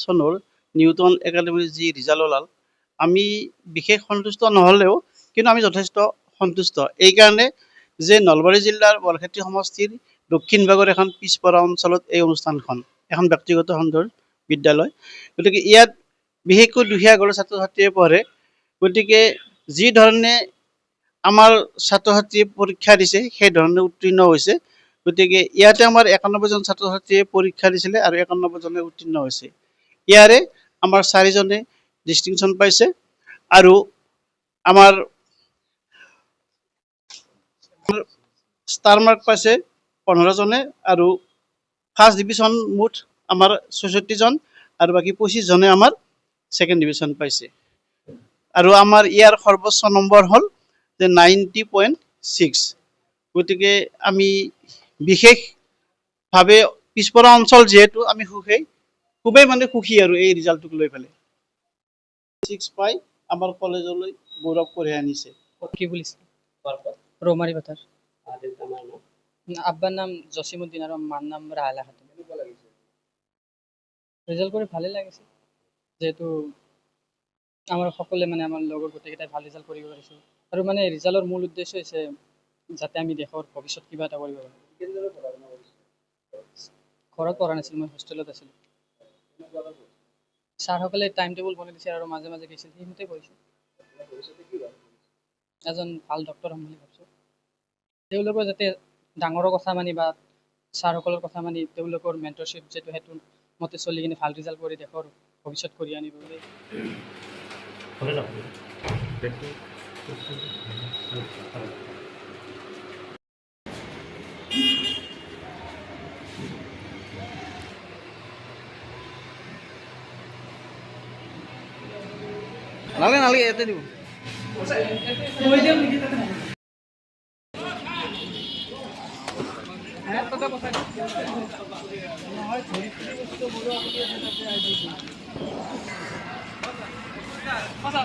চনৰ নিউটন একাডেমীৰ যি ৰিজাল্ট ওলাল আমি বিশেষ সন্তুষ্ট নহ'লেও কিন্তু আমি যথেষ্ট সন্তুষ্ট এইকাৰণে যে নলবাৰী জিলাৰ বৰক্ষেত্ৰী সমষ্টিৰ দক্ষিণ ভাগৰ এখন পিছপৰা অঞ্চলত এই অনুষ্ঠানখন এখন ব্যক্তিগত খণ্ডৰ বিদ্যালয় গতিকে ইয়াত বিশেষকৈ দুখীয়া ঘৰৰ ছাত্ৰ ছাত্ৰীয়ে পঢ়ে গতিকে যি ধৰণে আমাৰ ছাত্ৰ ছাত্ৰীয়ে পৰীক্ষা দিছে সেই ধৰণে উত্তীৰ্ণ হৈছে গতিকে ইয়াতে আমাৰ 91 জন ছাত্ৰ ছাত্ৰীয়ে পৰীক্ষা দিছিলে আৰু 91 জনে উত্তীৰ্ণ হৈছে ইয়াৰে আমাৰ 4 জনে ডিষ্টিংশ্যন পাইছে আৰু আমাৰ ষ্টাৰ মাৰ্ক পাইছে 15 জনে আৰু ফাৰ্ষ্ট ডিভিজন মুঠ আমাৰ 66 জন আৰু বাকি 25 জনে আমাৰ সেকেন্ড ডিভিজন পাইছে আৰু আমাৰ ইয়াৰ সৰ্বোচ্চ নম্বৰ হল যে 90.6 গতিকে আমি বিশেষভাৱে পিছপৰা অঞ্চল যেহেতু আমি খুবেই মানে সুখী আৰু এই ৰিজাল্টটোক লৈ পেলাই 6 পাই আমাৰ কলেজলৈ গৌৰৱ কঢ়িয়াই আনিছে কি বুলিছে রোমারি বাতার আব্বার নাম জসিমউদ্দিন আর মার নাম রাহেলা খাতুন রেজাল্ট করে ভালো লাগিছে যেহেতু আমার সকলে মানে আমার লগৰ গোটেইকেইটাই ভাল ৰিজাল্ট কৰিব পাৰিছোঁ আৰু মানে ৰিজাল্টৰ মূল উদ্দেশ্য হৈছে যাতে আমি দেশৰ ভৱিষ্যত কিবা এটা কৰিব পাৰোঁ ঘৰত পঢ়া নাছিল মই হোষ্টেলত আছিলোঁ ছাৰসকলে টাইম টেবুল বনাই দিছে আৰু মাজে মাজে গৈছিল সেইমতে কৰিছোঁ এজন ভাল ডক্টৰ হ'ম বুলি ভাবিছোঁ তেওঁলোকৰ যাতে ডাঙৰৰ কথা মানি বা ছাৰসকলৰ কথা মানি তেওঁলোকৰ মেণ্টৰশ্বিপ যিটো সেইটো মতে চলি কিনে ভাল ৰিজাল্ট কৰি দেশৰ ভৱিষ্যত কৰি আনিব বুলি নালাগে ইয়াতে দিব কথা